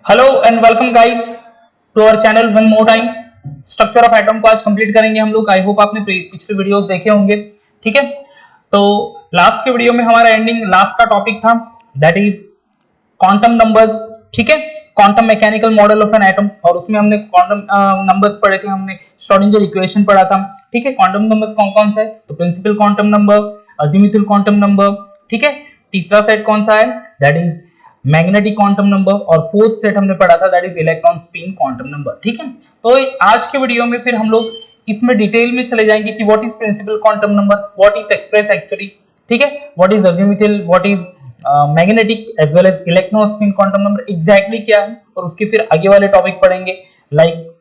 Hello and welcome guys to our channel one more time. Structure of atom को आज complete करेंगे हम लोग। आई होप आपने पिछले वीडियोस देखे होंगे। ठीक है, तो लास्ट के वीडियो में हमारा एंडिंग लास्ट का टॉपिक था दैट इज क्वांटम नंबर्स। ठीक है, quantum mechanical model of an atom, और उसमें हमने क्वांटम नंबर्स पढ़े थे, हमने श्रोडिंगर इक्वेशन पढ़ा था। ठीक है, क्वांटम नंबर्स कौन कौन से है? तो principal quantum number, azimuthal quantum number. ठीक है, तीसरा सेट कौन सा है? That is magnetic quantum number, और फोर्थ सेट हमने पढ़ा था that is electron spin quantum number. ठीक है, तो आज के वीडियो में फिर हम लोग इसमें डिटेल में चले जाएंगे कि what is principal quantum number, what is express actually. ठीक है, what is azimuthal, what is magnetic as well as electron spin quantum number exactly क्या है, और उसके फिर आगे वाले टॉपिक पढ़ेंगे लाइक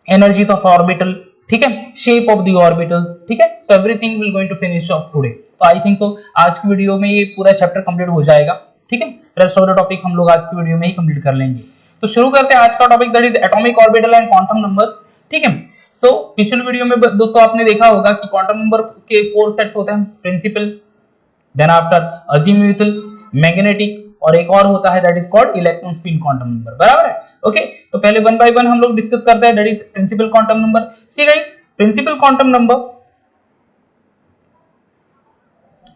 एनर्जीज ऑफ ऑर्बिटल। ठीक है, शेप ऑफ द ऑर्बिटल्स। ठीक है, so everything will going to finish off today. तो आई थिंक सो आज की वीडियो में ये पूरा चैप्टर कंप्लीट हो जाएगा। ठीक है, रेस्ट ऑफ द टॉपिक हम लोग आज की वीडियो में ही कंप्लीट कर लेंगे। तो शुरू करते हैं आज का topic that is atomic orbital and quantum numbers. ठीक है, सो पिछले वीडियो में दोस्तों आपने देखा होगा कि क्वांटम नंबर के 4 सेट्स होते हैं, principal, then after azimuthal, magnetic, और एक और होता है that is called electron spin quantum number. बराबर है? ओके, तो पहले वन बाय वन हम लोग डिस्कस करते हैं that is principal quantum number. See guys, principal quantum number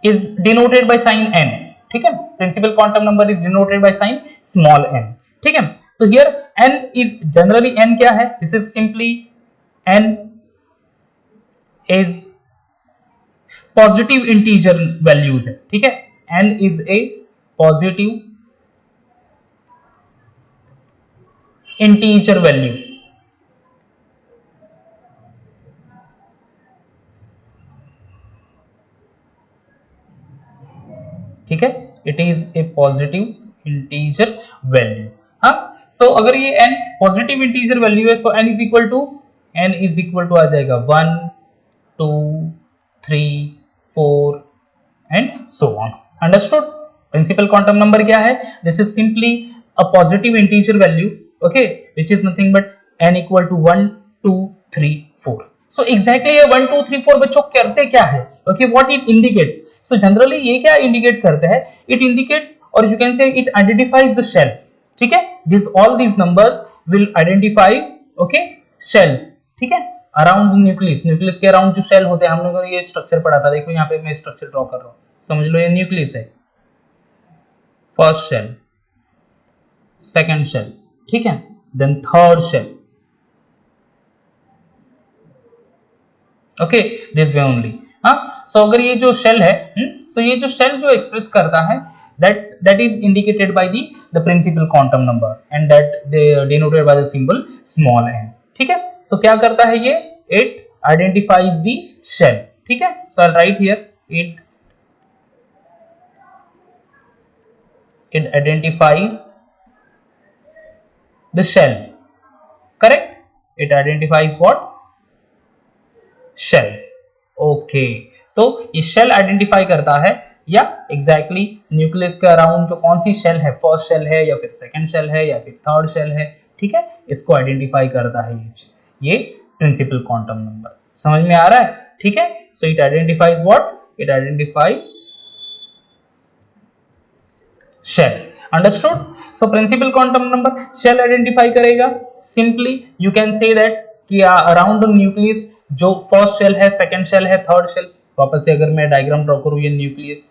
is denoted by sign n. ठीक है, principal quantum number is denoted by sign small n. ठीक है, तो here n is generally, n क्या है? This is simply n is positive integer values है। ठीक है, n is a positive integer value. ठीक है, it is a positive integer value. हाँ, सो अगर ये n पॉजिटिव इंटीजर वैल्यू है, so n is equal to आ जाएगा 1 2 3 4 and so on. Understood? Principal quantum number क्या है? This is simply a positive integer value, okay, which is nothing but n equal to 1 2 3 4। So exactly ये 1 2 3 4 बच्चों करते क्या है? Okay, what it indicates? So generally ये क्या इंडिकेट करते हैं? इट इंडिकेट्स, और यू कैन से इट आइडेंटिफाइज द शेल। ठीक है, this all these numbers will identify, okay, shells. ठीक है, अराउंड न्यूक्लियस, न्यूक्लियस के अराउंड जो शेल होते हैं, हम लोगों ने ये स्ट्रक्चर पढ़ा था। देखो यहाँ पे मैं स्ट्रक्चर ड्रॉ कर रहा हूँ, समझ लो ये न्यूक्लियस है, फर्स्ट शेल, सेकंड शेल, ठीक है, then third shell. Okay, this way only. हाँ, सो अगर ये जो शेल है, सो ये जो शेल जो एक्सप्रेस करता है that is indicated by the principal quantum number and that they denoted by the symbol small n. ठीक है, सो क्या करता है ये? it identifies the shell. ठीक है, so I'll write here it identifies the shell. Correct, it identifies what? shells. Okay, तो ये शेल आइडेंटिफाई करता है, या एग्जैक्टली न्यूक्लियस के अराउंड जो कौन सी शेल है, फर्स्ट शेल है या फिर सेकंड शेल है या फिर थर्ड शेल है, ठीक है, इसको आइडेंटिफाई करता है ये प्रिंसिपल क्वांटम नंबर। समझ में आ रहा है? ठीक है, so it identifies what? It identifies shell. Understood? So principal quantum number shell identify करेगा। Simply you can say that कि अराउंड न्यूक्लियस जो फर्स्ट शेल है, सेकंड शेल है, थर्ड शेल। वापस से अगर मैं डायग्राम ड्रॉ करूं, ये nucleus,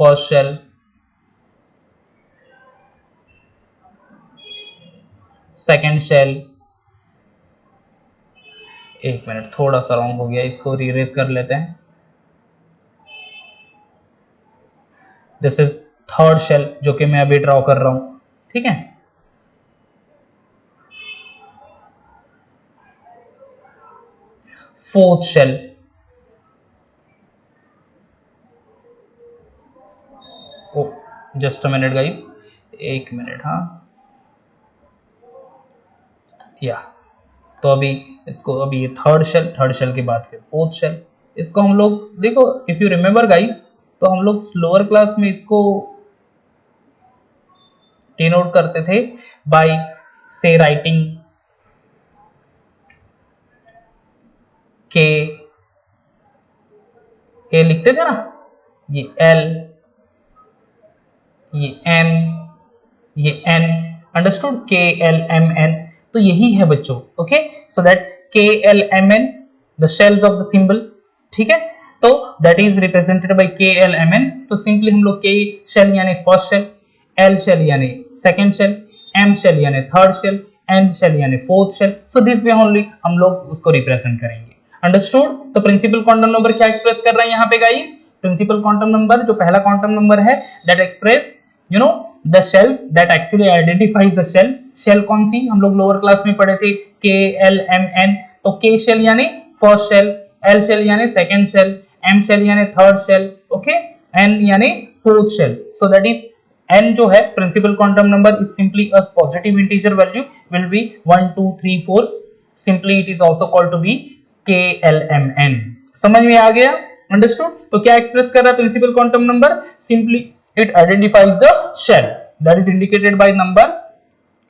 first shell, second shell, एक मिनट थोड़ा सा रॉन्ग हो गया, इसको रीरेज कर लेते हैं। दिस इज थर्ड शेल जो कि मैं अभी ड्रॉ कर रहा हूं। ठीक है, fourth shell, oh just a minute guys, एक मिनट। हाँ, या तो अभी इसको, अभी ये थर्ड शेल के बाद फिर फोर्थ शेल। इसको हम लोग देखो, इफ यू रिमेंबर गाइस, तो हम लोग लोअर क्लास में इसको डिनोट करते थे बाय से राइटिंग के, लिखते थे ना, ये एल, ये एम, ये n, अंडरस्टूड, KLMN, तो यही है बच्चों, okay, so that KLMN the shells of the symbol, ठीक है, तो that is represented by KLMN, तो सिंपली हम लोग K शेल यानी फर्स्ट शेल, L शेल यानी सेकंड शेल, M शेल यानी थर्ड शेल, N शेल यानी fourth shell, so this way only हम लोग उसको रिप्रेजेंट करेंगे, अंडरस्टूड। तो प्रिंसिपल क्वांटम नंबर क्या एक्सप्रेस कर रहे हैं यहाँ पे गाइस, प्रिंसिपल क्वांटम नंबर जो पहला क्वांटम नंबर है that express you know the shells that actually identifies the shell, shell कौन सी हम लोग लोअर क्लास में पढ़े थे, KLMN, तो K शेल यानी फर्स्ट शेल, L शेल यानी सेकंड शेल, M शेल यानी थर्ड शेल, ओके, N यानी fourth shell, so that is n जो है principal quantum number is simply a positive integer value will be 1 2 3 4, simply it is also called to be KLMN, समझ में आ गया, understood. तो क्या express कर रहा है principal quantum number, simply it identifies the shell that is indicated by number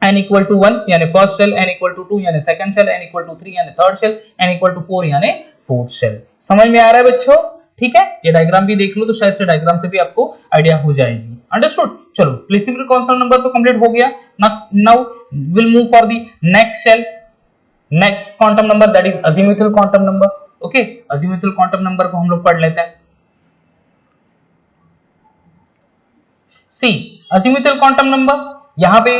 n equal to 1 यानी first shell, n equal to 2 यानी second shell, n equal to 3 यानी third shell, n equal to 4 यानी fourth shell, समझ में आ रहा है बच्चों, ठीक है, ये डायग्राम भी देख लो तो शायद से डायग्राम से भी आपको आइडिया हो जाएगी, अंडरस्टूड। चलो प्रिंसिपल कांस्टेंट नंबर तो कंप्लीट हो गया, now will move for the next shell, next quantum number that is azimuthal quantum number, okay, azimuthal quantum number को हम लोग पढ़ लेते हैं। सी अजीमुथल क्वांटम नंबर, यहां पे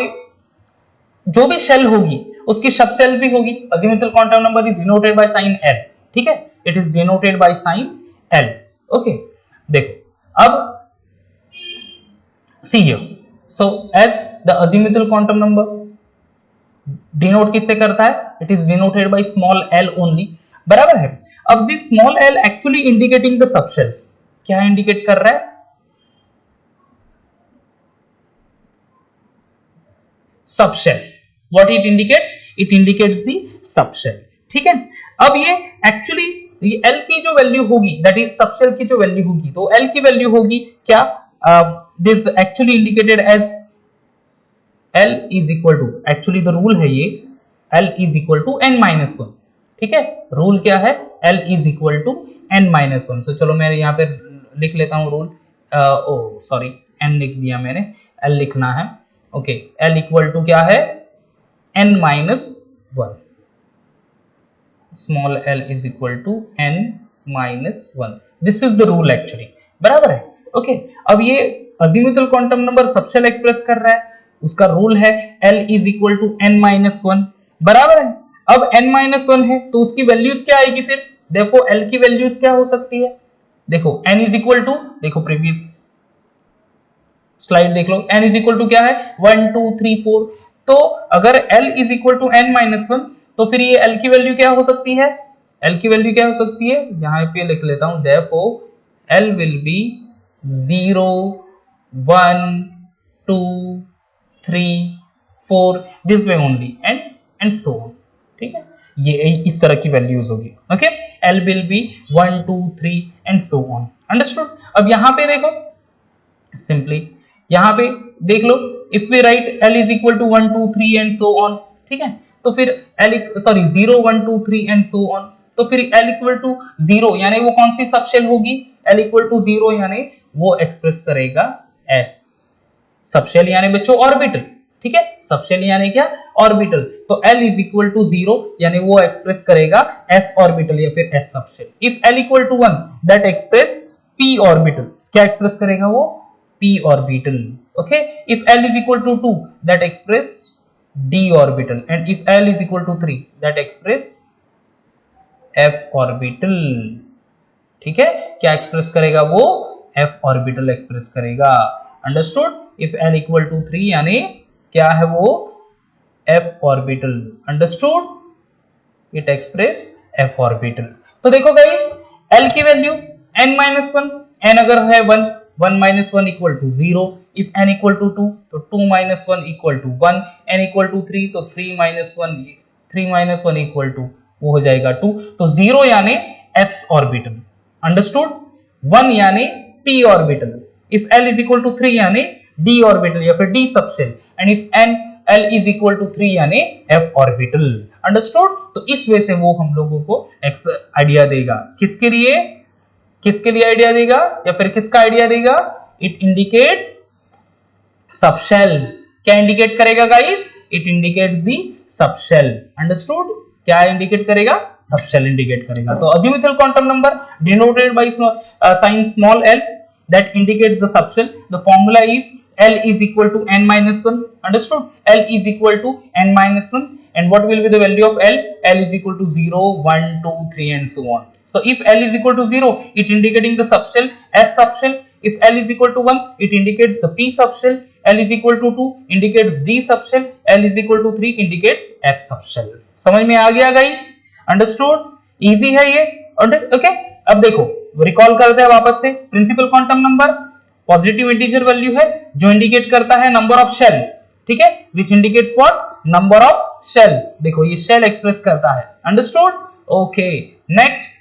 जो भी शेल होगी उसकी सब शेल भी होगी, azimuthal quantum number is denoted by sign L, ठीक है, it is denoted by sign L, okay, देखो अब see here, so as the azimuthal quantum number denote किससे करता है, it is denoted by small l only, बराबर है। अब this small l actually indicating the subshells, क्या इंडिकेट कर रहा है, subshell, what it indicates, it indicates the subshell, ठीक है। अब ये एक्चुअली ये l की जो वैल्यू होगी दैट इज सबशेल की जो वैल्यू होगी, तो l की वैल्यू होगी क्या, this actually indicated as L is equal to, actually the rule है ये L is equal to n-1, ठीक है, रूल क्या है, L is equal to n-1, सो चलो मैं यहाँ पे लिख लेता हूँ रूल, ओ सॉरी n लिख दिया मैंने, L लिखना है, ओके, L इक्वल टू क्या है n-1, small l is equal to n-1, this is the rule actually, बराबर है, ओके। अब ये azimuthal quantum number subshell express कर रहा है, उसका रूल है L is equal to n-1, बराबर है। अब n-1 है तो उसकी वैल्यूज क्या आएगी फिर, देखो L की वैल्यूज क्या हो सकती है, देखो n is equal to, देखो प्रीवियस स्लाइड देख लो, n is equal to क्या है 1 2 3 4, तो अगर L is equal to n-1 तो फिर ये L की वैल्यू क्या हो सकती है, L की वैल्यू क्या हो सकती है, यहां पे लिख लेता हूं, therefore L will be 0 1 2 3 4 this way only and so on, ठीक है, ये इस तरह की वैल्यूज होगी, okay, L will be 1 2 3 and so on, understood. अब यहां पे देखो सिंपली यहां पे देख लो, if we write L is equal to 1 2 3 and so on, ठीक है, तो फिर L sorry 0 1 2 3 and so on, तो फिर L इक्वल टू 0 यानी वो कौन सी सबशेल होगी, L इक्वल टू 0 यानी वो एक्सप्रेस करेगा S, सबशेल यानी बच्चों ऑर्बिटल, ठीक है, सबशेल यानी क्या ऑर्बिटल, तो L इज इक्वल टू 0 यानी वो एक्सप्रेस करेगा S ऑर्बिटल या फिर S subshell. If L equal to 1 that express P orbital, क्या एक्सप्रेस करेगा वो P orbital, okay. If L is equal to 2 that express D orbital, and if L is equal to 3 that express F orbital, ठीक है, क्या express करेगा वो F orbital express करेगा, understood. If L equal to 3 यानी क्या है वो F orbital, understood, it express F orbital. तो देखो गाइस L की वैल्यू n-1, n अगर है 1 1 minus 1 equal to 0, if n equal to 2 तो 2 minus 1 equal to 1, n equal to 3 तो 3 minus 1 equal to वो हो जाएगा 2, तो 0 यानी s ऑर्बिटल, अंडरस्टूड, 1 यानी p orbital, if L is equal to 3 यानी d ऑर्बिटल या फिर d subshell, and if L is equal to 3 यानी f ऑर्बिटल, अंडरस्टूड। तो इस वे से वो हम लोगों को आइडिया देगा, किसके लिए आइडिया देगा या फिर किसका आइडिया देगा, इट इंडिकेट्स सबशेल्स, क्या इंडिकेट करेगा guys? It indicates the subshell. Understood? क्या इंडिकेट करेगा? सबशेल इंडिकेट करेगा। तो azimuthal quantum number denoted by sign small l that indicates the subshell. The formula is L is equal to n minus 1. Understood? L is equal to n minus 1. And what will be the value of L? L is equal to 0, 1, 2, 3 and so on. So if L is equal to 0, it indicating the subshell S subshell. If L is equal to 1, it indicates the P subshell. L is equal to 2 indicates D subshell. L is equal to 3 indicates F subshell. समझ में आ गया guys? Understood? Easy है ये। Okay, अब देखो recall करते हैं वापस से। Principal quantum number positive integer value है जो इंडिकेट करता है नंबर ऑफ शेल्स, ठीक है, which indicates what? Number of shells. देखो ये शेल एक्सप्रेस करता है। Understood? Okay, next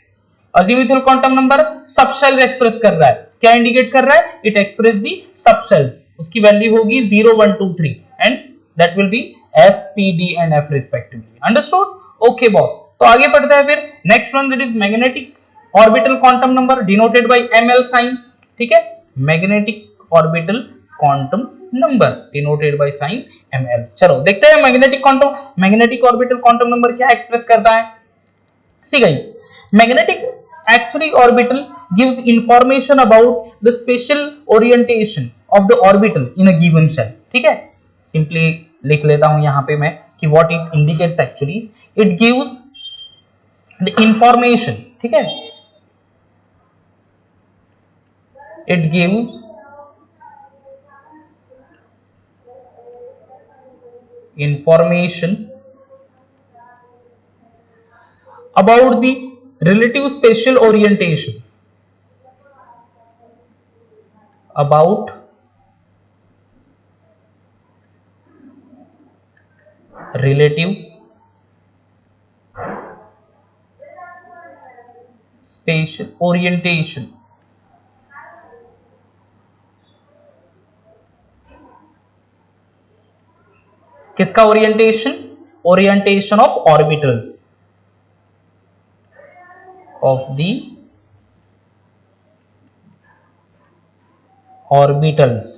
azimuthal quantum number subshell express कर रहा है। क्या इंडिकेट कर रहा है? It express the subshells. उसकी वैल्यू होगी 0, 1, 2, 3 and that will B S, P, D and F respectively. Understood? Okay boss, तो आगे पढ़ते हैं फिर। Next one that is magnetic orbital quantum number denoted bye ml sign, ठीक है, magnetic orbital quantum number denoted by sign ml। चलो देखते हैं मैग्नेटिक ऑर्बिटल क्वांटम नंबर क्या एक्सप्रेस करता है। See guys, magnetic actually orbital gives information about the spatial orientation of the orbital in a given shell, ठीक है। Simply लिख लेता हूं यहां पे मैं कि what it indicates actually, it gives the information, ठीक है, it gives information about the relative spatial orientation, about relative spatial orientation किसका orientation? Orientation of orbitals, of the orbitals,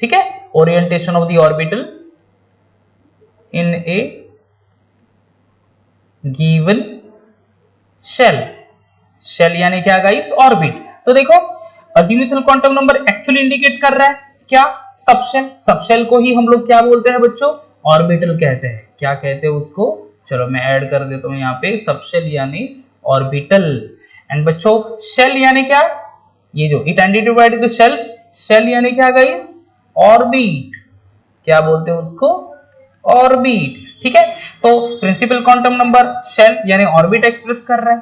ठीक है, orientation of the orbital in a given shell। shell यानी क्या guys? Orbit. तो देखो azimuthal quantum number actually indicate कर रहा है क्या? सबशेल। सबशेल को ही हम लोग क्या बोलते हैं बच्चों? ऑर्बिटल कहते हैं। क्या कहते हैं उसको? चलो मैं ऐड कर देता हूं यहाँ पे, सबशेल यानी ऑर्बिटल। एंड बच्चों शेल यानी क्या? ये जो it identified the shells, shell यानी क्या गाइस? ऑर्बिट। क्या बोलते हैं उसको? ऑर्बिट, ठीक है। तो प्रिंसिपल क्वांटम नंबर शेल यानी ऑर्बिट एक्सप्रेस कर रहा है,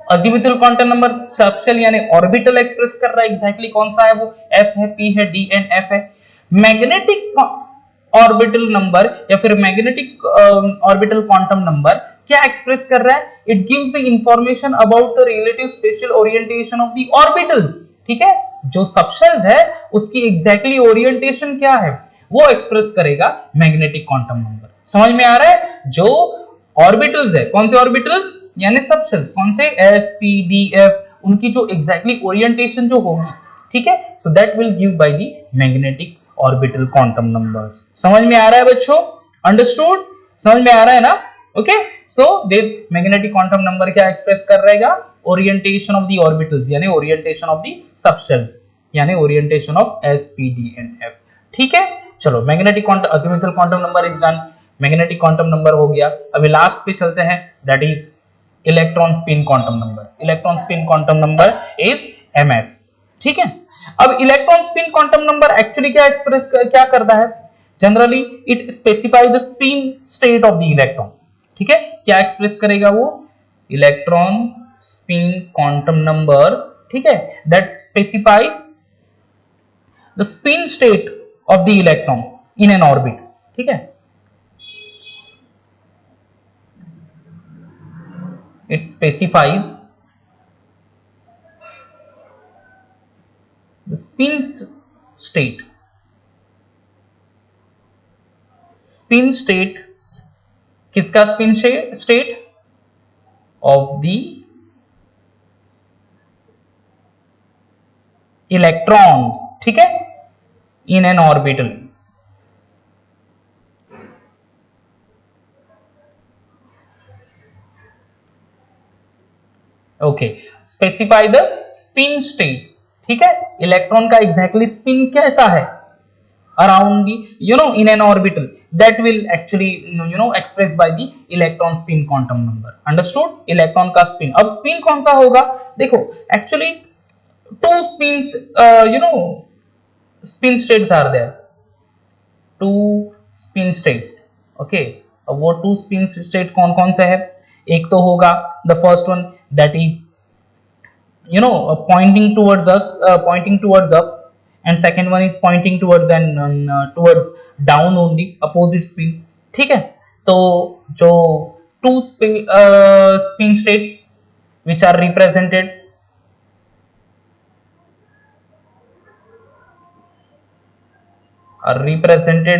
अजीमुथल क्वांटम नंबर सबशेल यानी ऑर्बिटल एक्सप्रेस कर रहा है। एग्जैक्टली कौन सा है वो? S है, P है, D एंड F है। मैग्नेटिक ऑर्बिटल नंबर या फिर मैग्नेटिक ऑर्बिटल क्वांटम नंबर क्या एक्सप्रेस कर रहा है? It gives the information about the relative special orientation of the orbitals, ठीक है। जो सबशेल्स है उसकी एग्जैक्टली ओरिएंटेशन क्या है वो एक्सप्रेस करेगा मैग्नेटिक क्वांटम नंबर। समझ में आ रहा है? जो ऑर्बिटल्स है, कौन से ऑर्बिटल्स? यानी सबशेल्स, कौन से? S, P, D, F, उनकी जो एग्जैक्टली ओरिएंटेशन जो होगी, ठीक है, so that will give by the magnetic orbital quantum numbers. समझ में आ रहा है बच्चों? अंडरस्टूड? समझ में आ रहा है ना? Okay, so this magnetic quantum number क्या एक्सप्रेस कर रहेगा? ओरिएंटेशन ऑफ द ऑर्बिटल्स यानी ओरिएंटेशन ऑफ द सबशेल्स यानी orientation of S, P, D and F, ठीक है। चलो magnetic quantum azimuthal quantum number is done, magnetic quantum number हो गया। अभी लास्ट पे चलते हैं, that is electron spin quantum number. Electron spin quantum number is MS, ठीक है। अब electron spin quantum number actually क्या करता है? Generally it specify the spin state of the electron, ठीक है। क्या एक्सप्रेस करेगा वो? इलेक्ट्रॉन स्पिन क्वांटम नंबर, ठीक है, that specify the spin state of the electron in an orbit, ठीक है। It specifies the spin state. Spin state किसका spin state? Of the electrons, ठीक है, in an orbital, okay, specify the spin state, ठीक है, electron का exactly spin कैसा है around the in an orbital, that will actually expressed by the electron spin quantum number. Understood? Electron का spin, अब spin कौन सा होगा, देखो actually two spins spin states are there, two spin states. okay, अब वो two spin state कौन कौन से है, एक तो होगा the first one that is pointing towards up, and second one is pointing towards towards down on the opposite spin. ठीक है, तो जो two spin states which are represented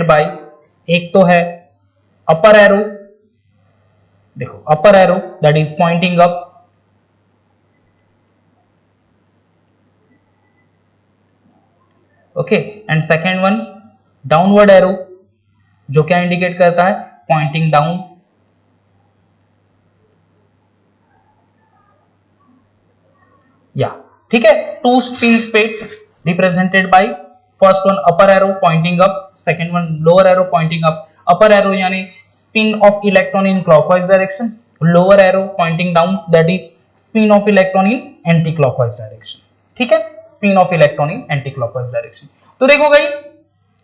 by, एक तो है upper arrow, देखो upper arrow that is pointing up, okay, and second one downward arrow, जो क्या इंडिकेट करता है, पॉइंटिंग डाउन, या ठीक है, two spin states represented by first one upper arrow pointing up, second one lower arrow pointing up. Upper arrow यानी spin of electron in clockwise direction, lower arrow pointing down that is spin of electron in anti clockwise direction. ठीक है, spin of electron in anti clockwise direction. तो देखो guys,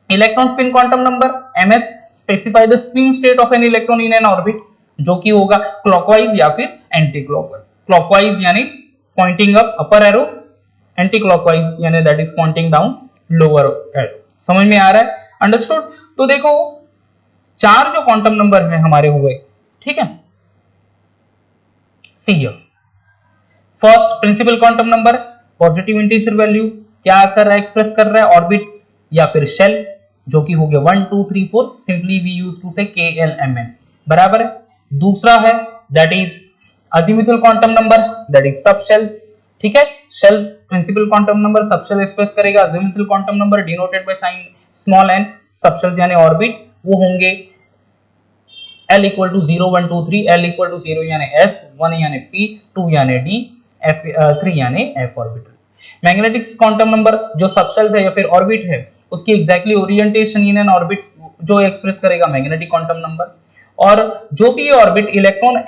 electron spin quantum number ms specify the spin state of an electron in an orbit, जो कि होगा clockwise या फिर anti clockwise. Clockwise यानी Poynting up upper arrow, anti clockwise यानी that is pointing down lower arrow. समझ में आ रहा है? अंडरस्टूड. तो देखो चार जो क्वांटम नंबर है हमारे हुए, ठीक है, see here. First principle quantum number positive integer value क्या कर रहा है, एक्सप्रेस कर रहा है ऑर्बिट या फिर शेल, जो कि हो गया 1 2 3 4, simply we use to say KLMN, बराबर है. दूसरा है that is azimuthal quantum number that is sub shells. ठीक है, shells principal quantum number, sub shell express करेगा. Azimuthal quantum number denoted by sign small n, sub shells यानी orbit वो होंगे L equal to 0 1 2 3, L equal to 0 यानी S, 1 यानी P, 2 यानी D, F 3 यानी F orbital. Magnetic quantum number जो subshell है या फिर ऑर्बिट है, उसकी exactly orientation in an orbit जो एक्सप्रेस करेगा मैग्नेटिक क्वांटम नंबर. और जो भी ये ऑर्बिट इलेक्ट्रॉन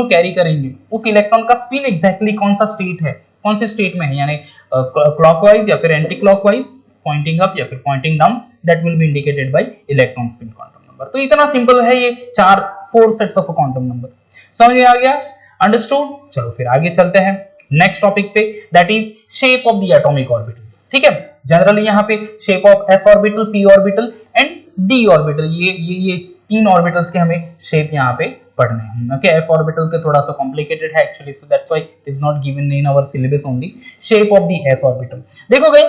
कैरी करेंगे, उस इलेक्ट्रॉन का स्पिन एग्जैक्टली कौन सा स्टेट है, कौन से स्टेट में है, यानी क्लॉकवाइज या फिर एंटी क्लॉकवाइज, पॉइंटिंग अप या फिर pointing down, that will be indicated by electron spin quantum number. तो इतना सिंपल है ये 4 सेट्स ऑफ क्वांटम नंबर. समझ में आ गया? अंडरस्टूड. चलो फिर आगे चलते हैं नेक्स्ट टॉपिक पे, that is shape of the atomic orbitals. ठीक है, जनरली यहाँ पे shape of s orbital, p orbital and d orbital, ये तीन ऑर्बिटल्स के हमें शेप यहाँ पे पढ़ने हैं. ओके, f ऑर्बिटल के थोड़ा सा कॉम्प्लिकेटेड है actually, so that's why it is not given in our syllabus only. Shape of the s orbital देखो गए,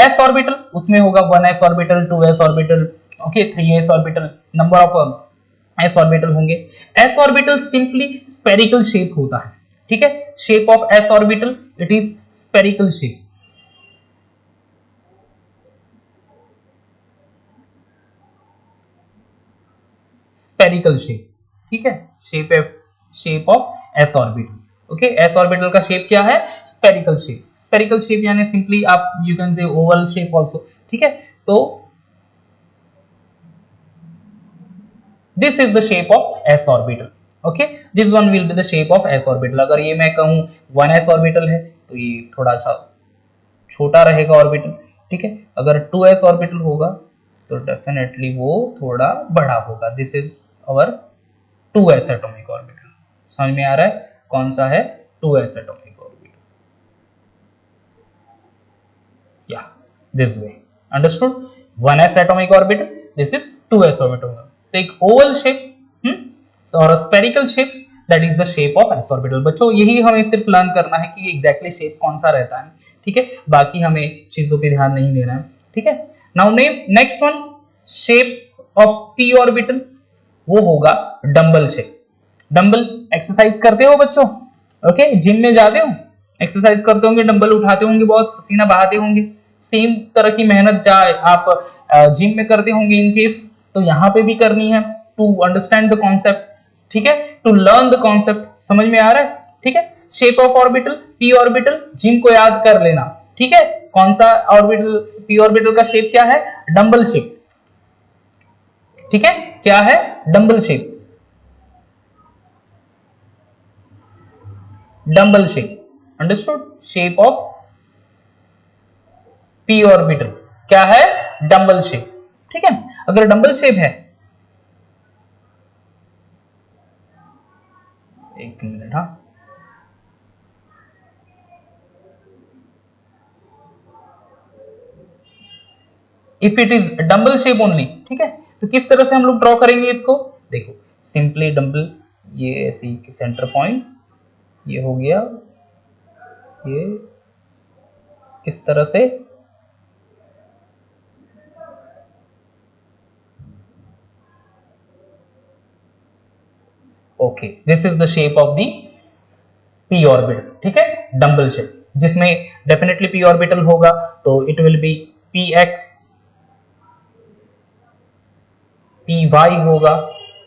s ऑर्बिटल उसमें होगा 1s orbital, 2s orbital, okay 3s orbital, number of s orbital होंगे. s orbital simply spherical shape होता है. ठीक है, shape of s orbital it is spherical shape. Spherical shape. ठीक है, shape of s orbital. Okay, s orbital का shape क्या है? Spherical shape. स्फेरिकल शेप यानी सिंपली आप यू कैन से ओवल शेप आल्सो. ठीक है, तो this is the shape of s orbital. Okay, this one will be the shape of s orbital. अगर ये मैं कहूं 1s ऑर्बिटल है तो ये थोड़ा सा छोटा रहेगा ऑर्बिटल. ठीक है, अगर 2s ऑर्बिटल होगा तो डेफिनेटली वो थोड़ा बड़ा होगा. This is our 2s atomic orbital. समझ में आ रहा है कौन सा है 2s एटॉमिक ऑर्बिटल? या this way. Understood? 1s atomic orbital, this is 2s orbital. तो एक ओवल शेप और spherical shape, that is the shape of s orbital. बच्चों यही हमें सिर्फ लर्न करना है कि एग्जैक्टली शेप कौन सा रहता है. ठीक है, बाकी हमें चीजों पे ध्यान नहीं देना है. ठीक है, now next one, shape of p orbital, वो होगा डंबल शेप. डंबल एक्सरसाइज करते हो बच्चों? ओके, जिम में जाते हो, एक्सरसाइज करते होंगे, डंबल उठाते होंगे, बहुत पसीना बहाते होंगे. सेम तरह की मेहनत आप जिम में करते होंगे इन केस, तो यहाँ पे भी करनी है टू अंडरस्टैंड द कॉन्सेप्ट. ठीक है, टू लर्न द कॉन्सेप्ट. समझ में आ रहा है? ठीक है, shape of orbital P orbital, जिनको याद कर लेना, ठीक है। कौन सा ऑर्बिटल, पी ऑर्बिटल का शेप क्या है, डंबल शेप, ठीक है, क्या है, dumbbell shape, dumbbell shape, understood. Shape of P orbital क्या है, डंबल शेप, ठीक है। अगर डंबल शेप है, एक मिनट, हाँ, if it is dumbbell shape only, ठीक है, तो किस तरह से हम लोग ड्रॉ करेंगे इसको, देखो सिंपली डंबल, ये ऐसी सेंटर पॉइंट, ये हो गया, ये इस तरह से, okay, this is the shape of the p orbital, ठीक है, डंबल शेप, जिसमें डेफिनेटली पी ऑर्बिटल होगा तो it will be p x, p y होगा,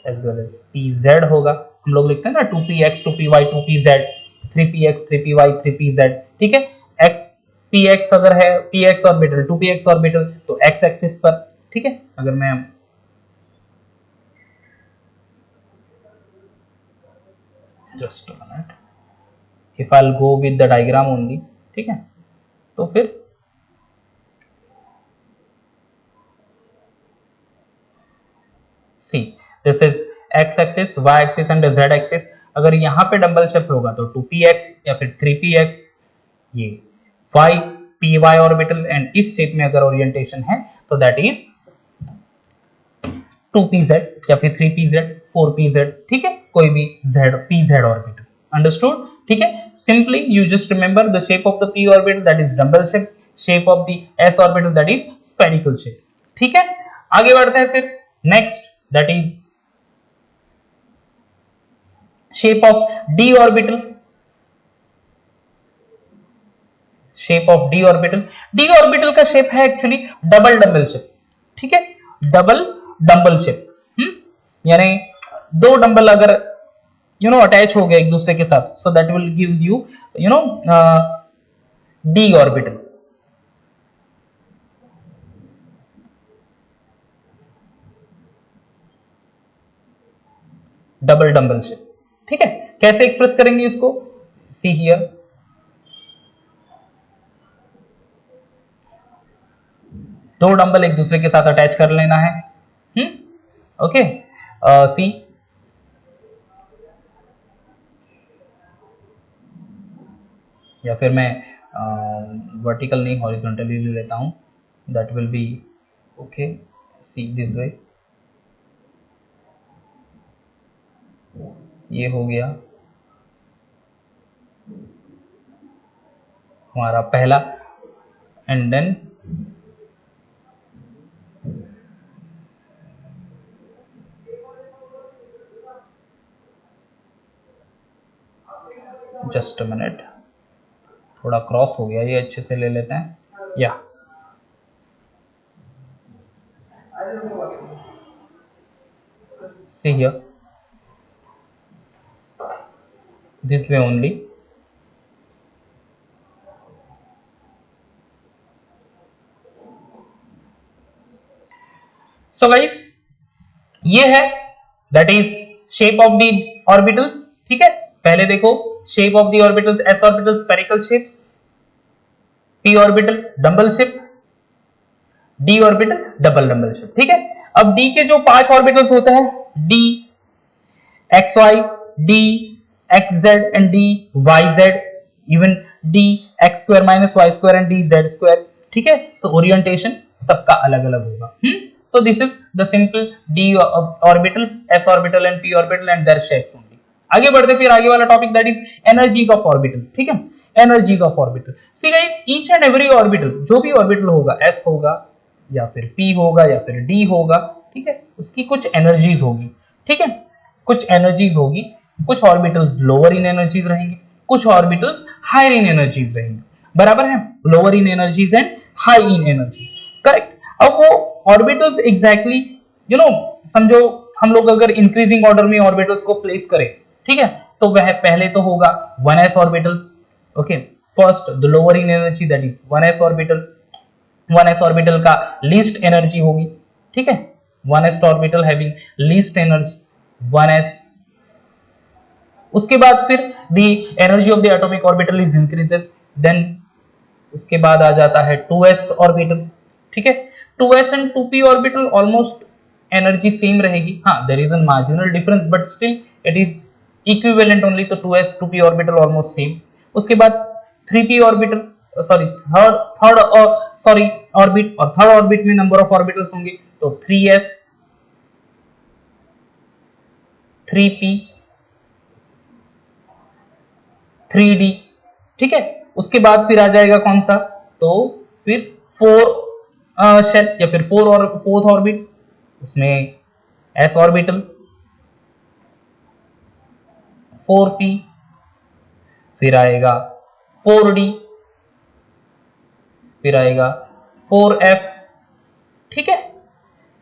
as well as p z होगा। हम लोग लिखते हैं ना 2px 2py 2pz 3px 3py 3pz, ठीक है। x px अगर है, px ऑर्बिटल 2px ऑर्बिटल, तो x एक्सिस पर, ठीक है। अगर मैं just a minute, if I will go with the diagram only, ठीक है, तो फिर see this is x axis, y axis and z axis. अगर यहां पे डबल शिफ्ट होगा तो 2px या फिर 3px, ये y py ऑर्बिटल, एंड इस शेप में अगर ओरिएंटेशन है तो दैट इज 2pz या फिर 3pz 4pz, ठीक है, कोई भी z pz ऑर्बिटल, अंडरस्टूड, ठीक है। Simply you just remember the shape of the p orbital that is double shape, shape of the s orbital that is spherical shape, ठीक है। आगे बढ़ते हैं फिर next, that is shape of d orbital, shape of d orbital, d orbital का shape है actually double dumbbell shape, ठीक है, डबल डंबल शेप, यानी दो डंबल अगर अटैच हो गए एक दूसरे के साथ, so that will give you d orbital, double dumbbell shape, ठीक है। कैसे एक्सप्रेस करेंगे इसको, सी हियर, दो डंबल एक दूसरे के साथ अटैच कर लेना है, ओके, सी, या फिर मैं वर्टिकल नहीं हॉरिजॉन्टली ले लेता हूं, that will be okay, see this way, ये हो गया हमारा पहला, and then just a minute, थोड़ा क्रॉस हो गया, ये अच्छे से ले लेते हैं, या see here, this way only, so guys ये है that is shape of the orbitals, ठीक है। पहले देखो shape of the orbitals, s orbital spherical shape, p orbital dumbbell shape, d orbital double dumbbell shape, ठीक है। अब d के जो 5 ऑर्बिटल्स होते हैं, d xy, d xz and d yz, even d x square minus y square and d z square, ठीक है। सो orientation सबका अलग अलग होगा, so this is the simple d orbital, s orbital and p orbital and their shapes only। आगे बढ़ते फिर आगे वाला topic that is energies of orbital, ठीक है, energies of orbital. See guys each and every orbital, जो भी orbital होगा, s होगा या फिर p होगा या फिर d होगा, ठीक है, उसकी कुछ एनर्जीज होगी, ठीक है, कुछ एनर्जीज होगी, कुछ ऑर्बिटल्स लोअर इन एनर्जीज रहेंगे, कुछ ऑर्बिटल्स हायर इन एनर्जीज रहेंगे, बराबर है, lower in energies and high in energies, correct. अब वो ऑर्बिटल्स एग्जैक्टली समझो हम लोग अगर इंक्रीजिंग ऑर्डर में ऑर्बिटल्स को प्लेस करें, ठीक है, तो वह पहले तो होगा 1s orbital, okay, first the lower in energy that is 1s orbital, 1s orbital का लीस्ट एनर्जी होगी, ठीक है, 1s orbital having least energy 1s। उसके बाद फिर the energy of the atomic orbital is increases, then उसके बाद आ जाता है 2s ऑर्बिटल, ठीक है, 2s and 2p orbital almost energy same रहेगी, हाँ there is a marginal difference but still it is equivalent only, तो 2s 2p orbital almost same. उसके बाद 3p orbital sorry third orbit, और थर्ड ऑर्बिट में number of orbitals होंगे, तो 3s 3p 3d, ठीक है। उसके बाद फिर आ जाएगा कौन सा, तो फिर 4 शेल या फिर 4 और 4th ऑर्बिट, उसमें s ऑर्बिटल 4p, फिर आएगा 4d, फिर आएगा 4f, ठीक है,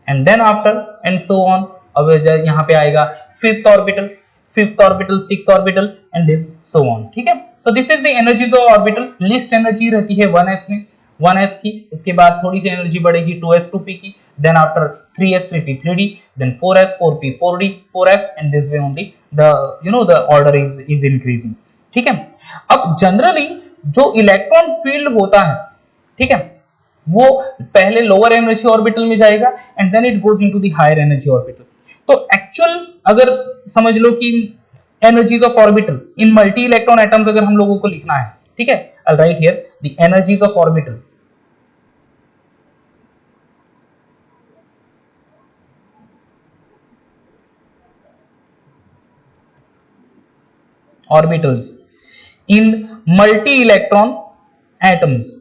and then after and so on. अब यहां पे आएगा 5th orbital, 5th orbital, 6th orbital and this so on, ठीक है। So this is the energy of the orbital. Least energy रहती है 1s में, 1s की, उसके बाद थोड़ी सी एनर्जी बढ़ेगी 2s 2p की, then after 3s 3p 3d, then 4s 4p 4d 4f and this way only the the order is increasing, ठीक है। अब जनरली जो इलेक्ट्रॉन फील्ड होता है, ठीक है, वो पहले लोअर एनर्जी ऑर्बिटल में जाएगा and then it goes into the higher energy orbital. तो एक्चुअल अगर समझ लो कि energies of orbital in multi electron atoms अगर हम लोगों को लिखना है, ठीक है, I will write here the energies of orbital, orbitals in multi electron atoms,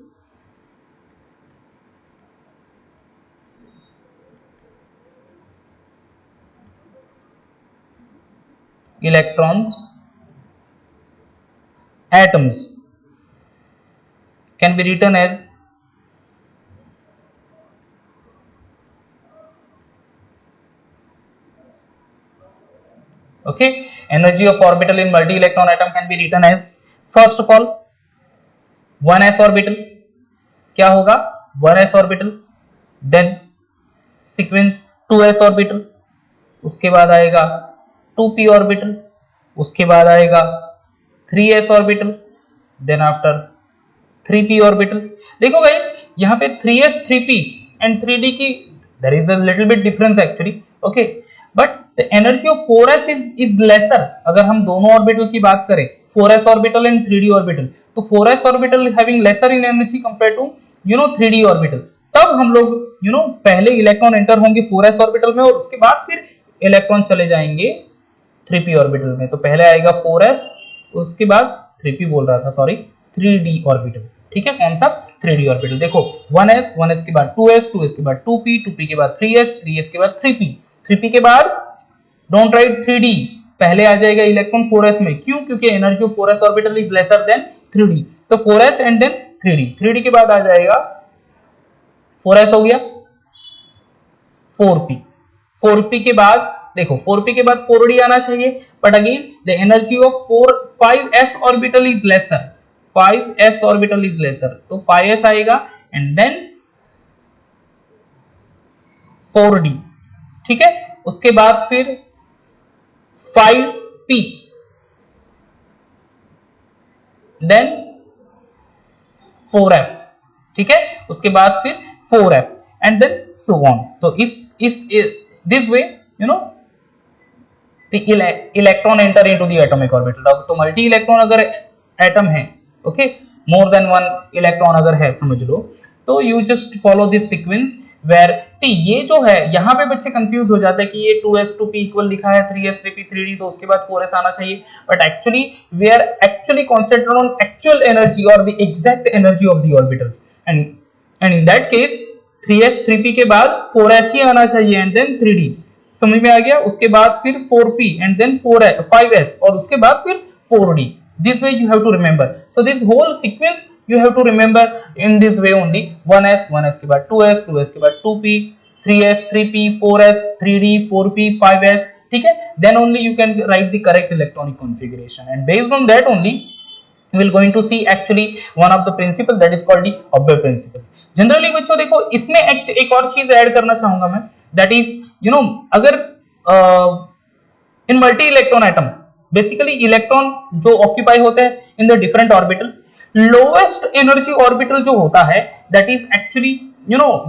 electrons atoms can be written as okay, energy of orbital in multi electron atom can be written as first of all 1s orbital, क्या होगा 1s orbital, then sequence 2s orbital, उसके बाद आएगा 2p orbital, उसके बाद आएगा 3s orbital, then after 3p orbital. देखो guys यहाँ पे 3s 3p एंड 3d की there is a little bit difference actually, okay, but the energy of 4s is lesser. अगर हम दोनों ऑर्बिटल की बात करें 4s orbital and 3d orbital, तो 4s orbital having lesser in energy compare to 3d orbital. तब हम लोग पहले इलेक्ट्रॉन एंटर होंगे 4s ऑर्बिटल में और उसके बाद फिर इलेक्ट्रॉन चले जाएंगे 3p ऑर्बिटल में। तो पहले आएगा 4s, उसके बाद 3p बोल रहा था सॉरी 3d ऑर्बिटल, ठीक है, कौन सा 3d ऑर्बिटल। देखो 1s, 1s के बाद 2s, 2s के बाद 2p, 2p के बाद 3s, 3s के बाद 3p, 3p के बाद डोंट राइट 3d, पहले आ जाएगा इलेक्ट्रॉन 4s में, क्यों, क्योंकि energy of 4s orbital is lesser than 3d, तो 4s and then 3d, 3d के बाद आ जाएगा 4s हो गया 4p, 4p के बाद देखो 4p के बाद 4d आना चाहिए, but again the energy of 5s orbital is lesser, 5s orbital is lesser, तो 5s आएगा एंड देन 4d, ठीक है। उसके बाद फिर 5p, देन 4f, ठीक है, उसके बाद फिर 4f and then so on. तो इस this way the electron enter into the atomic orbital। तो मल्टी इलेक्ट्रॉन अगर एटम है, okay, more than one electron अगर है समझ लो, तो you just follow this sequence where see ये जो है यहाँ पे बच्चे कंफ्यूज हो जाते हैं कि ये 2s 2p इक्वल लिखा है 3s 3p 3d, तो उसके बाद 4s आना चाहिए, but actually we are actually concentrate on actual energy और the exact energy of the orbitals, and in that case 3s 3p के बाद 4s ही आना चाहिए एंड देन 3d, समझ में आ गया। उसके बाद फिर 4p एंड देन 5s और उसके बाद फिर 4d, this way you have to remember, so this whole sequence you have to remember in this way only, 1s 1s के बाद 2s 2s के बाद 2p 3s 3p 4s 3d 4p 5s ठीक है, then only you can write the correct electronic configuration, and based on that only we will going to see actually one of the principle that is called the Hobbe principle. Generally बच्चों देखो इसमें एक और चीज add करना चाहूंगा मैं, that is अगर in multi electron atom basically electron जो ऑक्यूपाई होते हैं in the different orbital, lowest energy orbital जो होता है that is actually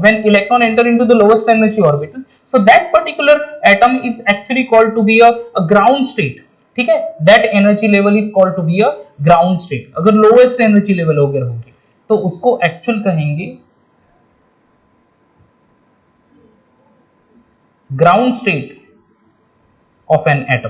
when electron enter into the lowest energy orbital, so that particular atom is actually called to be a ground state, ठीक है, that energy level is called to be a ground state. अगर lowest energy level अगर होगी तो उसको actual कहेंगे ground state of an atom,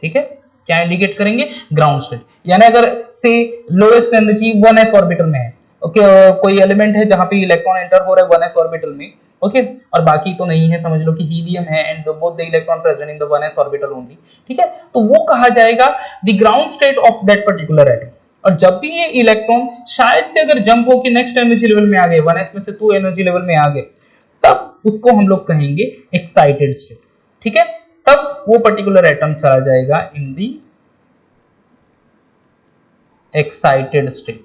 ठीक है, क्या इंडिकेट करेंगे, ग्राउंड स्टेट. यानी अगर से लोएस्ट एनर्जी 1s ऑर्बिटल में है, ओके, कोई एलिमेंट है जहां पे इलेक्ट्रॉन एंटर हो रहा है 1s ऑर्बिटल में, ओके, और बाकी तो नहीं है, समझ लो कि हीलियम है and both the electron present in the 1s orbital only, ठीक है, तो वो कहा जाएगा the ground state of that particular atom. और जब भी ये इलेक्ट्रॉन शायद से अगर जंप हो कि नेक्स्ट एनर्जी लेवल में आ गए, 1s में से 2 एनर्जी लेवल में आ गए, तब उसको हम लोग कहेंगे एक्साइटेड स्टेट, ठीक है, तब वो पर्टिकुलर एटम चला जाएगा इन दी एक्साइटेड स्टेट,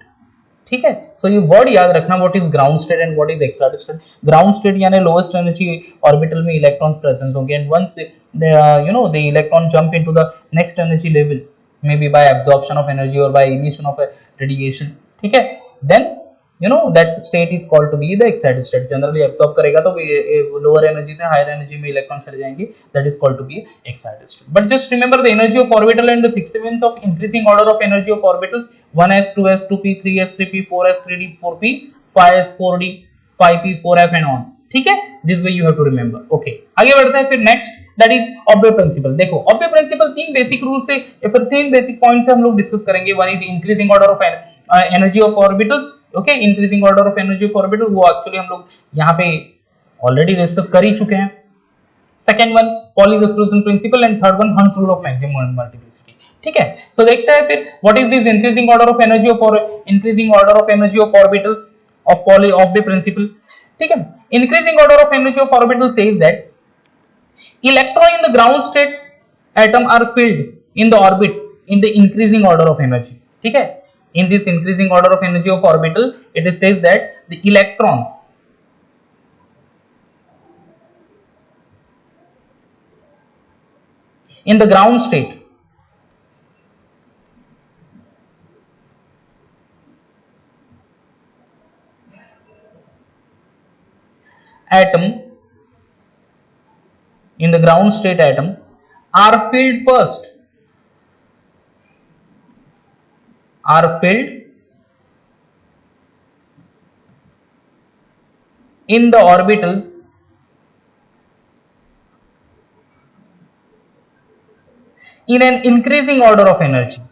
ठीक है. सो ये वर्ड याद रखना, what is ground state and what is excited state. Ground state यानी लोएस्ट एनर्जी ऑर्बिटल में इलेक्ट्रॉन प्रेजेंस होंगे and once the electron jump into the next energy level, may be by absorption of energy और by emission of radiation, ठीक है, then that state is called to be the excited state. Generally absorb करेगा तो lower energy से higher energy में electron चले जाएंगे, that is called to be excited state. But just remember the energy of orbital and the sequence of increasing order of energy of orbitals 1s 2s 2p 3s 3p 4s 3d 4p 5s 4d 5p 4f and on, ठीक है, this way you have to remember. Okay, आगे बढ़ते हैं फिर next, that is Hobbe principle. देखो Hobbe principle तीन basic rule से या फिर तीन बेसिक पॉइंट से हम लोग डिस्कस करेंगे. One is increasing order of energy of orbitals, okay, increasing order of energy of orbital, वो एक्चुअली हम लोग यहाँ पे ऑलरेडी डिस्कस कर ही चुके हैं. Second one Pauli's exclusion principle and third one Hund's rule of maximum multiplicity, ठीक है. सो देखते हैं फिर what is this increasing order of energy of orbitals of Hobbe principle, ठीक है. Increasing order of energy of orbital says that electron in the ground state atom are filled in the orbit in the increasing order of energy, ठीक है. In this increasing order of energy of orbital, it says that the electron in the ground state atom in the ground state atom are filled in the orbitals in an increasing order of energy,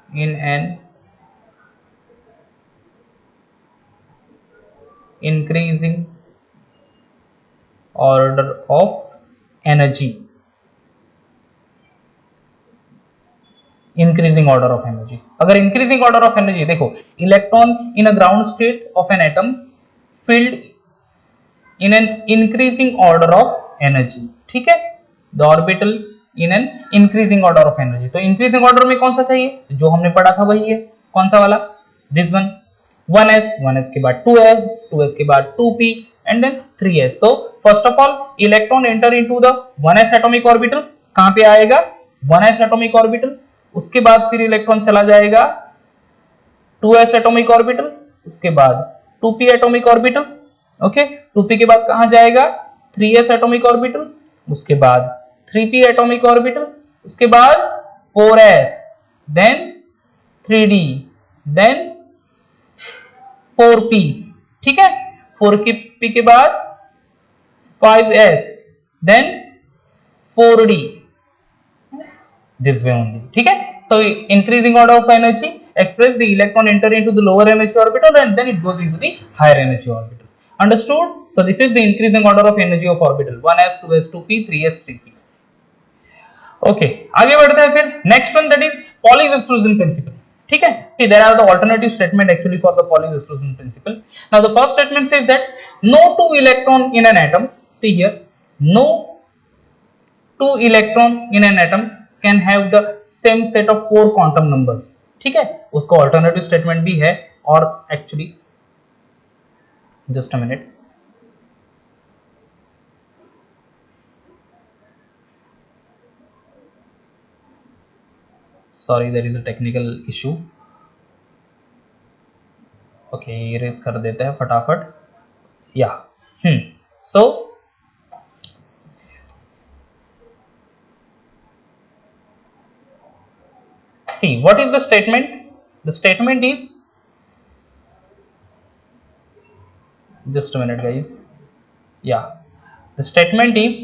in an increasing order of energy, increasing order of energy. अगर increasing order of energy देखो, electron in a ground state of an atom filled in an increasing order of energy, ठीक है, the orbital in an increasing order of energy. तो increasing order में कौन सा चाहिए, जो हमने पढ़ा था वही है, कौन सा वाला, दिस वन, 1s के बाद 2s के बाद 2p and then 3s. So first of all electron enter into the 1s atomic orbital, कहां पे आएगा 1s atomic orbital, उसके बाद फिर इलेक्ट्रॉन चला जाएगा 2s atomic orbital, उसके बाद 2p atomic orbital, okay, 2p के बाद कहां जाएगा 3s atomic orbital, उसके बाद 3p atomic orbital, उसके बाद 4s, then 3d, then 4p, ठीक है, 4p के बाद 5s, then 4d, this way only, ठीक है. So increasing order of energy express the electron enter into the lower energy orbital and then it goes into the higher energy orbital. Understood? So this is the increasing order of energy of orbital, 1s 2s 2p 3s 3p. Okay, आगे बढ़ते हैं फिर next one, that is Pauli's exclusion principle, ठीक है. See there are the alternative statement actually for the Pauli's exclusion principle. Now the first statement says that no two electron in an atom, see here, no 2 electron in an atom can have the same set of 4 quantum numbers. ठीक है, उसका alternative statement भी है। और actually just a minute, sorry there is a technical issue. Okay, erase कर देते हैं फटाफट। या सो see what is the statement. The statement is, just a minute guys, yeah, the statement is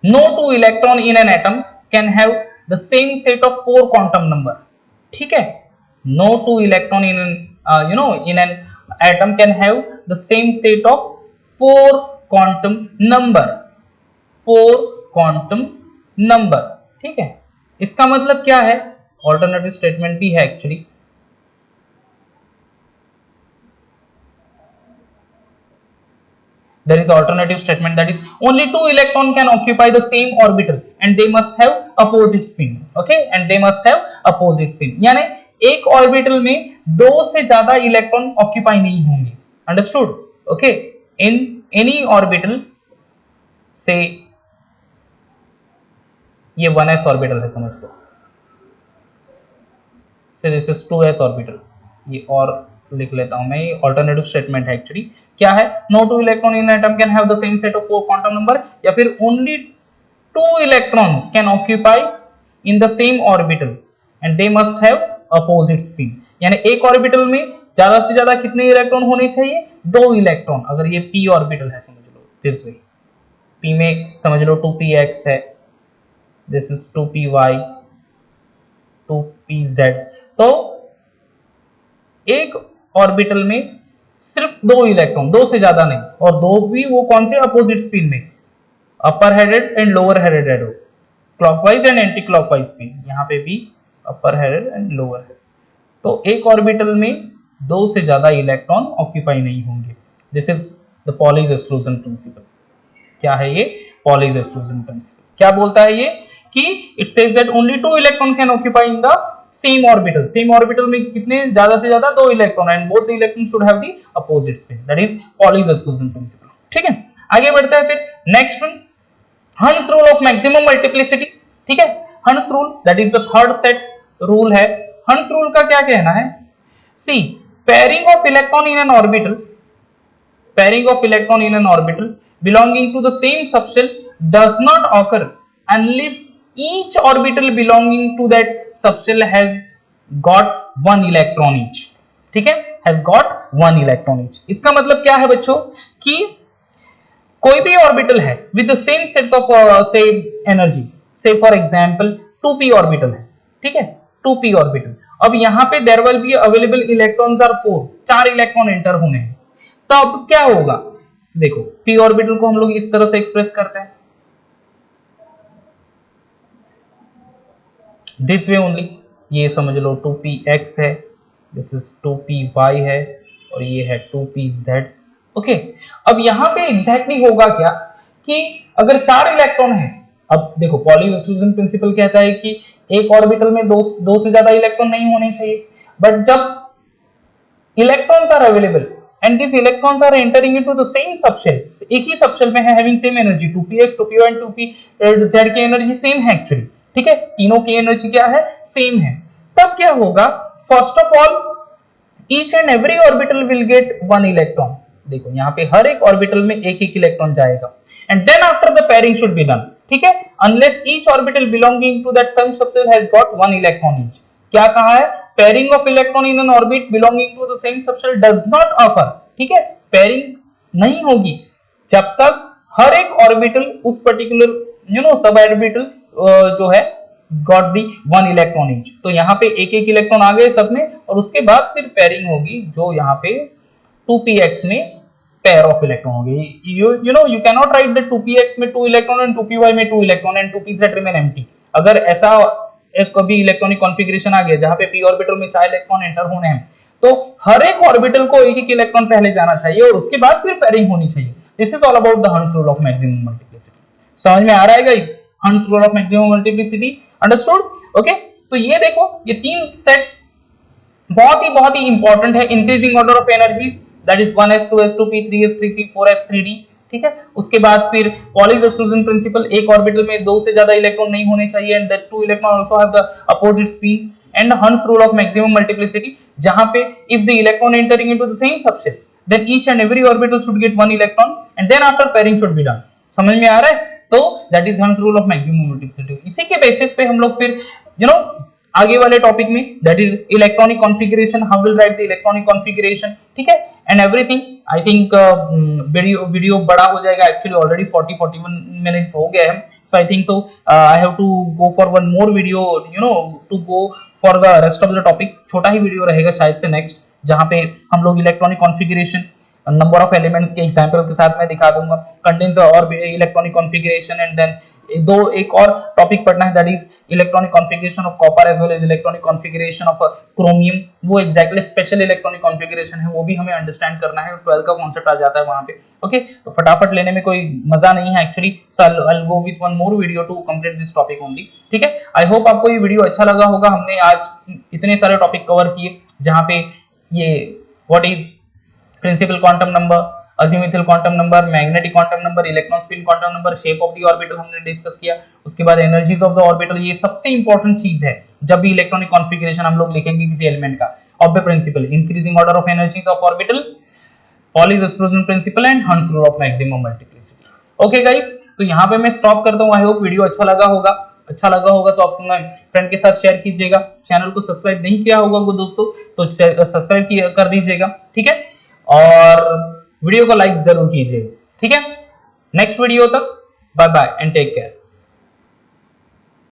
no two electron in an atom can have the same set of 4 quantum number. ठीक है, no two electron in an in an atom can have the same set of 4 quantum number, 4 quantum number। ठीक है, इसका मतलब क्या है, alternative statement भी है actually. There is alternative statement, that is only 2 electron can occupy the same orbital and they must have opposite spin। okay, and they must have opposite spin, यानी एक ऑर्बिटल में दो से ज्यादा इलेक्ट्रॉन ऑक्यूपाई नहीं होंगे। Understood? Okay, in any orbital से, ये 1s ऑर्बिटल है समझ लो, से दिस इज 2s ऑर्बिटल, ये और लिख लेता हूं मैं, ये ऑल्टरनेटिव स्टेटमेंट है एक्चुअली। क्या है, no two electron in atom can have the same set of 4 quantum number, या फिर only 2 electrons can occupy in the same orbital and they must have opposite spin. यानी एक ऑर्बिटल में ज्यादा से ज्यादा कितने इलेक्ट्रॉन होने चाहिए, 2 इलेक्ट्रॉन। अगर ये p ऑर्बिटल है समझ लो दिस वे, p में समझ लो 2px है, दिस इज 2py, 2pz। तो एक ऑर्बिटल में सिर्फ 2 इलेक्ट्रॉन, 2 से ज्यादा नहीं, और 2 भी वो कौन से, अपोजिट स्पिन में, upper headed and lower headed arrow, clockwise and anti clockwise spin, यहाँ पे भी upper headed and lower headed. तो एक ऑर्बिटल में 2 से ज्यादा इलेक्ट्रॉन ऑक्यूपाई नहीं होंगे। This is the Pauli's exclusion principal. क्या है ये, पॉलीज एक्सक्लूजन प्रिंसिपल। क्या बोलता है ये, कि it says that only 2 electron can occupy in the same orbital. Same orbital में कितने, ज्यादा से ज्यादा 2 electron, and both the electron should have the opposite spin, that is Pauli's exclusion principal. ठीक है, आगे बढ़ते हैं फिर next one, Hund's rule of maximum multiplicity. ठीक है, हंस rule that is the third sets rule है। हंस रूल का क्या कहना है, सी pairing of electron in N orbital, pairing of electron in N orbital belonging to the same subshell does not occur unless each orbital belonging to that subshell has got 1 electron each। ठीक है, has got 1 electron each। इसका मतलब क्या है बच्चों, कि कोई भी ऑर्बिटल है with the same sets of say energy, say for example 2p orbital है, ठीक है, 2p ऑर्बिटल। अब यहाँ पे there will be available electrons are 4, 4 electron enter होने हैं। तो अब क्या होगा, देखो p ऑर्बिटल को हम लोग इस तरह से एक्सप्रेस करते हैं, दिस वे ओनली। ये समझ लो 2px है, दिस इज 2py है, और ये है 2pz। ओके, अब यहां पे एग्जैक्टली होगा क्या, कि अगर 4 इलेक्ट्रॉन है, अब देखो पॉली एक्सक्लूजन प्रिंसिपल कहता है कि एक ऑर्बिटल में दो से ज्यादा इलेक्ट्रॉन नहीं होने चाहिए, बट जब electrons are available and these electrons are entering into the same subshell, एक ही सबशेल में है, having same energy, 2px 2py and 2pz की एनर्जी सेम है एक्चुअली। ठीक है, तीनों की एनर्जी क्या है, सेम है। तब क्या होगा, first of all each and every orbital will get 1 electron। देखो यहाँ पे हर एक ऑर्बिटल में एक एक इलेक्ट्रॉन जाएगा, and then after the pairing should be done। ठीक है, unless each orbital belonging to that same subshell has got 1 electron each। क्या कहा है, pairing of electron in an orbit belonging to the same subshell does not occur. ठीक है, pairing नहीं होगी जब तक हर एक ऑर्बिटल उस पर्टिकुलर सब ऑर्बिटल जो है गॉट दी 1 इलेक्ट्रॉन ईच। तो यहाँ पे एक एक इलेक्ट्रॉन आ गए सब में, और उसके बाद फिर पेयरिंग होगी, जो यहाँ पे 2px में पेयर ऑफ इलेक्ट्रॉन होंगे। You know you can not right that 2px में 2 इलेक्ट्रॉन एंड 2py में 2 electron and 2pz remain empty. अगर ऐसा एक कभी इलेक्ट्रॉनिक कॉन्फ़िगरेशन आ गया जहां पे p ऑर्बिटल में 4 इलेक्ट्रॉन एंटर होने हैं, तो हर एक ऑर्बिटल को एक एक इलेक्ट्रॉन पहले जाना चाहिए और उसके बाद फिर पेयरिंग होनी चाहिए। This is all about the हंस रूल ऑफ मैक्सिमम मल्टीप्लिसिटी। समझ में आ रहा है गाइस? हंस rule of maximum multiplicity understood? Okay, तो ये देखो ये तीन सेट्स बहुत ही इंपॉर्टेंट है। Increasing order of energies that is 1s 2s 2p 3s 3p 4s 3d, ठीक है। उसके बाद फिर पॉलीज एक्सक्लूजन प्रिंसिपल, एक ऑर्बिटल में दो से ज्यादा इलेक्ट्रॉन नहीं होने चाहिए and that two electron also have the opposite spin, and Hund's rule of maximum multiplicity जहां पे if the electron entering into the same subset then each and every orbital should get one electron and then after pairing should be done। समझ में आ रहा है? तो that is हंस rule of maximum multiplicity. इसी के बेसिस पे हम लोग फिर आगे वाले टॉपिक में that is electronic configuration, how will write the electronic configuration, ठीक है, and everything. I think video बड़ा हो जाएगा, एक्चुअली ऑलरेडी 40-41 मिनट्स हो गए हैं, so I think so I have to go for one more video to go for the rest of the topic. छोटा ही वीडियो रहेगा शायद से नेक्स्ट, जहां पे हम लोग electronic configuration number of elements के एग्जांपल के साथ मैं दिखा दूंगा, कंडेंसर और इलेक्ट्रॉनिक कॉन्फ़िगरेशन, एंड देन एक और टॉपिक पढ़ना है that is electronic configuration of copper as well as electronic configuration of chromium. वो एग्जैक्टली स्पेशल इलेक्ट्रॉनिक कॉन्फ़िगरेशन है, वो भी हमें अंडरस्टैंड करना है, 12 का कॉन्सेप्ट आ जाता है वहां पे। ओके, तो फटाफट लेने में कोई मजा नहीं है actually, so I will go with one more video to complete this topic only, ठीक है। आई होप आपको ये वीडियो अच्छा लगा होगा। हमने आज इतने सारे टॉपिक कवर किए जहां पे ये what is principal quantum number, azimuthal quantum number, magnetic quantum number, electron spin quantum number, shape of the orbital हमने डिस्कस किया। उसके बाद एनर्जीज ऑफ द ऑर्बिटल, ये सबसे इंपॉर्टेंट चीज है जब भी इलेक्ट्रॉनिक कॉन्फ़िगरेशन हम लोग लिखेंगे किसी एलिमेंट का। Of the principal, increasing order of energies of orbital, Pauli's exclusion principle and Hund's rule of maximum multiplicity. Okay guys, तो यहाँ पे मैं स्टॉप करता हूँ। आई होप वीडियो अच्छा लगा होगा तो अपने फ्रेंड के साथ शेयर कीजिएगा। चैनल को सब्सक्राइब नहीं किया होगा दोस्तों तो सब्सक्राइब कर दीजिएगा, ठीक है, और वीडियो को लाइक जरूर कीजिएगा, ठीक है। नेक्स्ट वीडियो तक bye bye and take care.